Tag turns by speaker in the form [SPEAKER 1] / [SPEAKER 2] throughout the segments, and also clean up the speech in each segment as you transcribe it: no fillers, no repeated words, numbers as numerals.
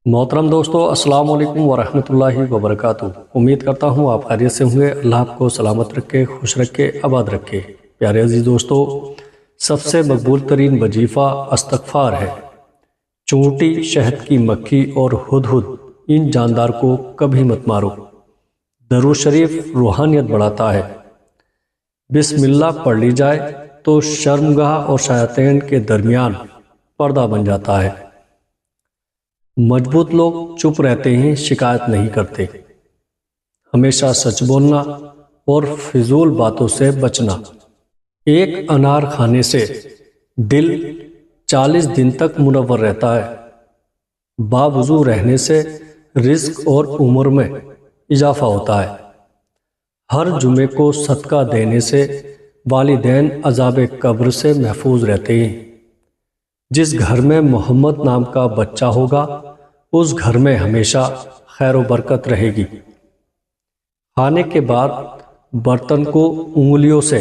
[SPEAKER 1] محترم دوستو، السلام علیکم ورحمۃ اللہ وبرکاتہ۔ امید کرتا ہوں آپ خیریت سے ہوں گے۔ اللہ آپ کو سلامت رکھے، خوش رکھے، آباد رکھے۔ پیارے عزیز دوستو، سب سے مقبول ترین وظیفہ استغفار ہے۔ چونٹی، شہد کی مکھی اور ہدہد، ان جاندار کو کبھی مت مارو۔ درود شریف روحانیت بڑھاتا ہے۔ بسم اللہ پڑھ لی جائے تو شرمگاہ اور شیاطین کے درمیان پردہ بن جاتا ہے۔ مضبوط لوگ چپ رہتے ہیں، شکایت نہیں کرتے۔ ہمیشہ سچ بولنا اور فضول باتوں سے بچنا۔ ایک انار کھانے سے دل 40 دن تک منور رہتا ہے۔ باوضو رہنے سے رزق اور عمر میں اضافہ ہوتا ہے۔ ہر جمعے کو صدقہ دینے سے والدین عذاب قبر سے محفوظ رہتے ہیں۔ جس گھر میں محمد نام کا بچہ ہوگا اس گھر میں ہمیشہ خیر و برکت رہے گی۔ کھانے کے بعد برتن کو انگلیوں سے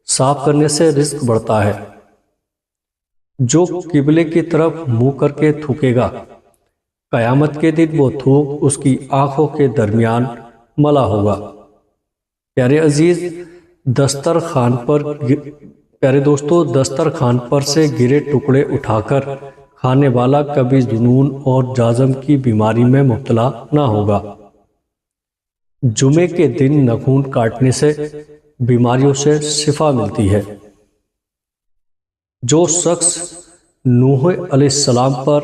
[SPEAKER 1] صاف کرنے سے رزق بڑھتا ہے۔ جو قبلے کی طرف منہ کر کے تھوکے گا، قیامت کے دن وہ تھوک اس کی آنکھوں کے درمیان ملا ہوگا۔ پیارے عزیز، پیارے دوستو، دسترخوان پر سے گرے ٹکڑے اٹھا کر کھانے والا کبھی جنون اور جازم کی بیماری میں مبتلا نہ ہوگا۔ جمعے کے دن ناخن کاٹنے سے بیماریوں سے شفا ملتی ہے۔ جو شخص نوح علیہ السلام پر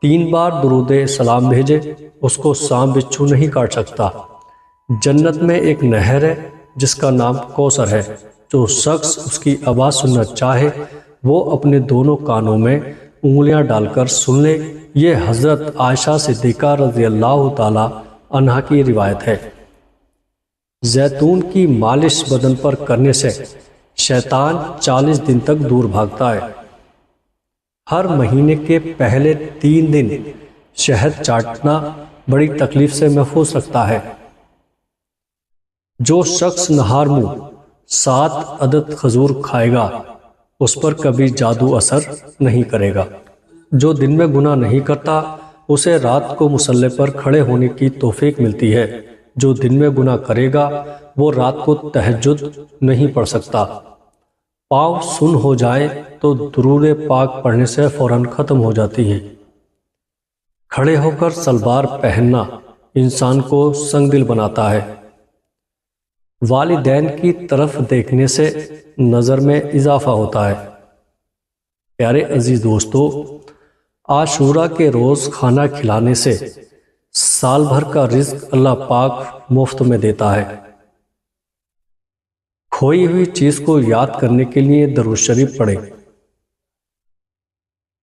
[SPEAKER 1] تین بار درود سلام بھیجے، اس کو سانپ بچھو نہیں کاٹ سکتا۔ جنت میں ایک نہر ہے جس کا نام کوثر ہے۔ جو شخص اس کی آواز سننا چاہے وہ اپنے دونوں کانوں میں انگلیاں ڈال کر سن لے۔ یہ حضرت عائشہ صدیقہ رضی اللہ تعالی عنہا کی روایت ہے۔ زیتون کی مالش بدن پر کرنے سے شیطان 40 دن تک دور بھاگتا ہے۔ ہر مہینے کے پہلے 3 دن شہد چاٹنا بڑی تکلیف سے محفوظ رکھتا ہے۔ جو شخص نہار منہ 7 عدد کھجور کھائے گا اس پر کبھی جادو اثر نہیں کرے گا۔ جو دن میں گناہ نہیں کرتا اسے رات کو مصلی پر کھڑے ہونے کی توفیق ملتی ہے۔ جو دن میں گناہ کرے گا وہ رات کو تہجد نہیں پڑھ سکتا۔ پاؤں سن ہو جائیں تو درود پاک پڑھنے سے فوراً ختم ہو جاتی ہے۔ کھڑے ہو کر سلوار پہننا انسان کو سنگ دل بناتا ہے۔ والدین کی طرف دیکھنے سے نظر میں اضافہ ہوتا ہے۔ پیارے عزیز دوستو، عاشورہ کے روز کھانا کھلانے سے سال بھر کا رزق اللہ پاک مفت میں دیتا ہے۔ کھوئی ہوئی چیز کو یاد کرنے کے لیے درود شریف پڑھیں۔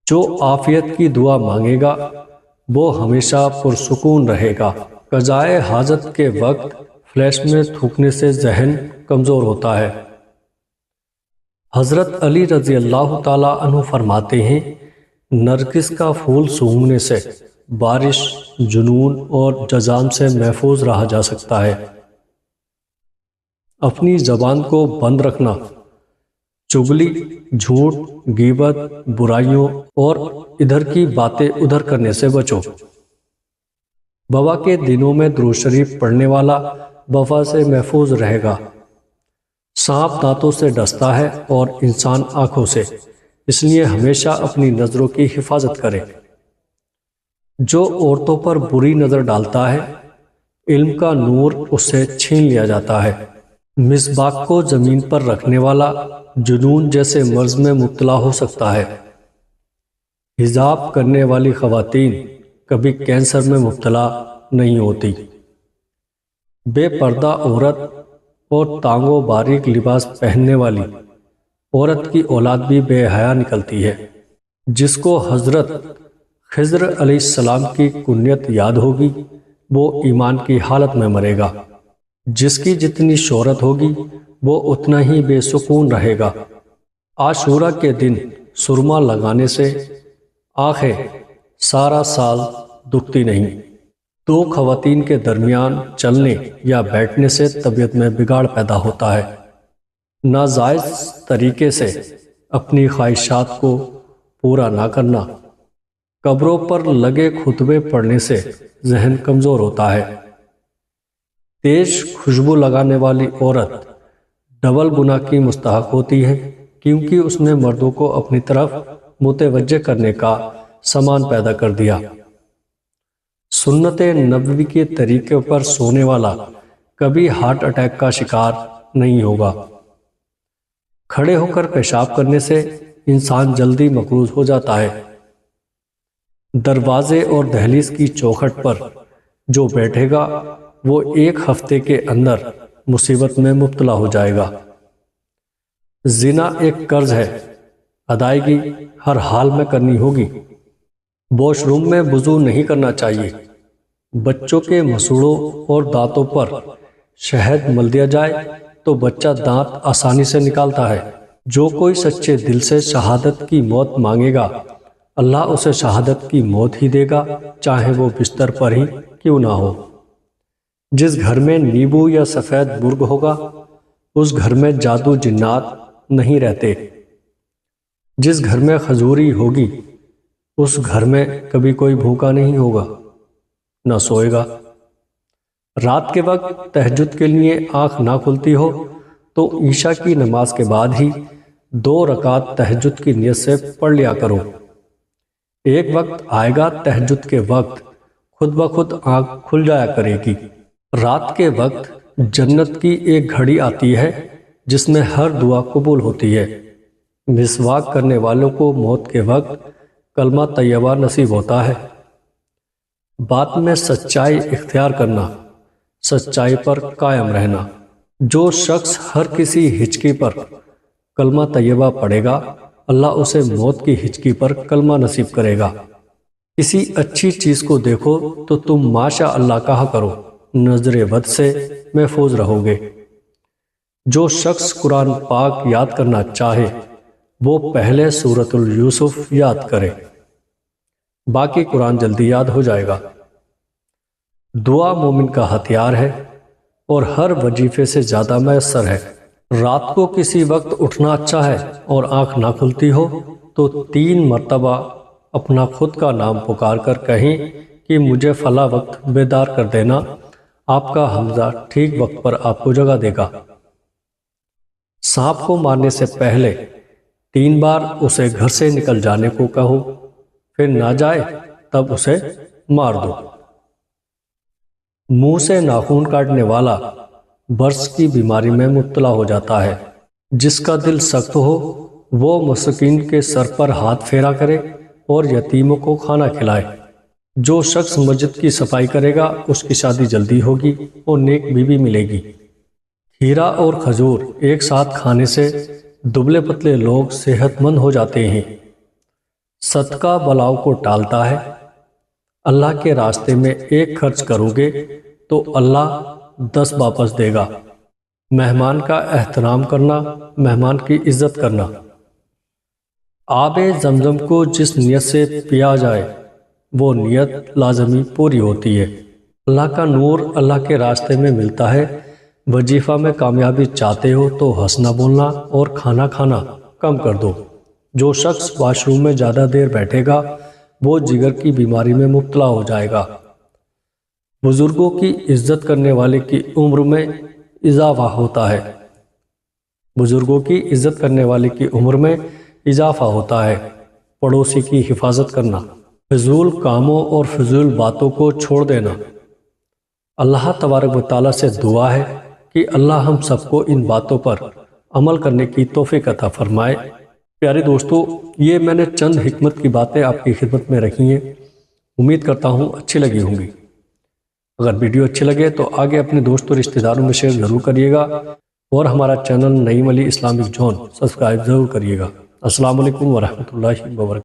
[SPEAKER 1] جو عافیت کی دعا مانگے گا وہ ہمیشہ پرسکون رہے گا۔ قضائے حاجت کے وقت فلیش میں تھوکنے سے ذہن کمزور ہوتا ہے۔ حضرت علی رضی اللہ تعالی عنہ فرماتے ہیں، نرگس کا پھول سونگھنے سے بارش، جنون اور جذام سے محفوظ رہا جا سکتا ہے۔ اپنی زبان کو بند رکھنا، چغلی، جھوٹ، غیبت، برائیوں اور ادھر کی باتیں ادھر کرنے سے بچو۔ وبا کے دنوں میں درود شریف پڑھنے والا وبا سے محفوظ رہے گا۔ سانپ دانتوں سے ڈستا ہے اور انسان آنکھوں سے، اس لیے ہمیشہ اپنی نظروں کی حفاظت کرے۔ جو عورتوں پر بری نظر ڈالتا ہے علم کا نور اس سے چھین لیا جاتا ہے۔ مصباح کو زمین پر رکھنے والا جنون جیسے مرض میں مبتلا ہو سکتا ہے۔ حجاب کرنے والی خواتین کبھی کینسر میں مبتلا نہیں ہوتی۔ بے پردہ عورت اور تانگ و باریک لباس پہننے والی عورت کی اولاد بھی بے حیا نکلتی ہے۔ جس کو حضرت خضر علیہ السلام کی کنیت یاد ہوگی وہ ایمان کی حالت میں مرے گا۔ جس کی جتنی شہرت ہوگی وہ اتنا ہی بے سکون رہے گا۔ عاشورہ کے دن سرما لگانے سے آنکھیں سارا سال دکھتی نہیں۔ 2 خواتین کے درمیان چلنے یا بیٹھنے سے طبیعت میں بگاڑ پیدا ہوتا ہے۔ ناجائز طریقے سے اپنی خواہشات کو پورا نہ کرنا۔ قبروں پر لگے خطبے پڑھنے سے ذہن کمزور ہوتا ہے۔ تیز خوشبو لگانے والی عورت ڈبل گناہ کی مستحق ہوتی ہے، کیونکہ اس نے مردوں کو اپنی طرف متوجہ کرنے کا سامان پیدا کر دیا۔ سنت نبوی کے طریقے پر سونے والا کبھی ہارٹ اٹیک کا شکار نہیں ہوگا۔ کھڑے ہو کر پیشاب کرنے سے انسان جلدی مقروض ہو جاتا ہے۔ دروازے اور دہلیز کی چوکھٹ پر جو بیٹھے گا وہ 1 ہفتے کے اندر مصیبت میں مبتلا ہو جائے گا۔ زنا ایک قرض ہے، ادائیگی ہر حال میں کرنی ہوگی۔ واش روم میں وضو نہیں کرنا چاہیے۔ بچوں کے مسوڑوں اور دانتوں پر شہد مل دیا جائے تو بچہ دانت آسانی سے نکالتا ہے۔ جو کوئی سچے دل سے شہادت کی موت مانگے گا، اللہ اسے شہادت کی موت ہی دے گا، چاہے وہ بستر پر ہی کیوں نہ ہو۔ جس گھر میں نیبو یا سفید مرغ ہوگا، اس گھر میں جادو جنات نہیں رہتے۔ جس گھر میں کھجوری ہوگی، اس گھر میں کبھی کوئی بھوکا نہیں ہوگا، نہ سوئے گا۔ رات کے وقت تہجد کے لیے آنکھ نہ کھلتی ہو تو عشاء کی نماز کے بعد ہی 2 رکعت تہجد کی نیت سے پڑھ لیا کرو۔ ایک وقت آئے گا تہجد کے وقت خود بخود آنکھ کھل جایا کرے گی۔ رات کے وقت جنت کی ایک گھڑی آتی ہے جس میں ہر دعا قبول ہوتی ہے۔ مسواک کرنے والوں کو موت کے وقت کلمہ طیبہ نصیب ہوتا ہے۔ بات میں سچائی اختیار کرنا، سچائی پر قائم رہنا۔ جو شخص ہر کسی ہچکی پر کلمہ طیبہ پڑھے گا، اللہ اسے موت کی ہچکی پر کلمہ نصیب کرے گا۔ کسی اچھی چیز کو دیکھو تو تم ماشاء اللہ کہا کرو، نظر بد سے محفوظ رہو گے۔ جو شخص قرآن پاک یاد کرنا چاہے وہ پہلے سورۃ یوسف یاد کرے، باقی قرآن جلدی یاد ہو جائے گا۔ دعا مومن کا ہتھیار ہے اور ہر وظیفے سے زیادہ میسر ہے۔ رات کو کسی وقت اٹھنا اچھا ہے اور آنکھ نہ کھلتی ہو تو 3 مرتبہ اپنا خود کا نام پکار کر کہیں کہ مجھے فلاں وقت بیدار کر دینا، آپ کا حمزہ ٹھیک وقت پر آپ کو جگا دے گا۔ سانپ کو مارنے سے پہلے 3 بار اسے گھر سے نکل جانے کو کہو، پھر نہ جائے تب اسے مار دو۔ منہ سے ناخن کاٹنے والا برس کی بیماری میں مبتلا ہو جاتا ہے۔ جس کا دل سخت ہو وہ مسکین کے سر پر ہاتھ پھیرا کرے اور یتیموں کو کھانا کھلائے۔ جو شخص مسجد کی صفائی کرے گا اس کی شادی جلدی ہوگی اور نیک بیوی ملے گی۔ کھیرا اور کھجور ایک ساتھ کھانے سے دبلے پتلے لوگ صحت مند ہو جاتے ہیں۔ صدقہ بلاؤں کو ٹالتا ہے۔ اللہ کے راستے میں 1 خرچ کرو گے تو اللہ 10 واپس دے گا۔ مہمان کا احترام کرنا، مہمان کی عزت کرنا۔ آب زمزم کو جس نیت سے پیا جائے وہ نیت لازمی پوری ہوتی ہے۔ اللہ کا نور اللہ کے راستے میں ملتا ہے۔ وظیفہ میں کامیابی چاہتے ہو تو ہنسنا بولنا اور کھانا کھانا کم کر دو۔ جو شخص واش روم میں زیادہ دیر بیٹھے گا وہ جگر کی بیماری میں مبتلا ہو جائے گا۔ بزرگوں کی عزت کرنے والے کی عمر میں اضافہ ہوتا ہے۔ بزرگوں کی عزت کرنے والے کی عمر میں اضافہ ہوتا ہے۔ پڑوسی کی حفاظت کرنا، فضول کاموں اور فضول باتوں کو چھوڑ دینا۔ اللہ تبارک و تعالیٰ سے دعا ہے کہ اللہ ہم سب کو ان باتوں پر عمل کرنے کی توفیق عطا فرمائے۔ پیارے دوستو، یہ میں نے چند حکمت کی باتیں آپ کی خدمت میں رکھی ہیں۔ امید کرتا ہوں اچھی لگی ہوں گی۔ اگر ویڈیو اچھی لگے تو آگے اپنے دوستوں رشتہ داروں میں شیئر ضرور کریے گا اور ہمارا چینل نعیم علی اسلامک زون سبسکرائب ضرور کریے گا۔ السلام علیکم ورحمۃ اللہ وبرکاتہ۔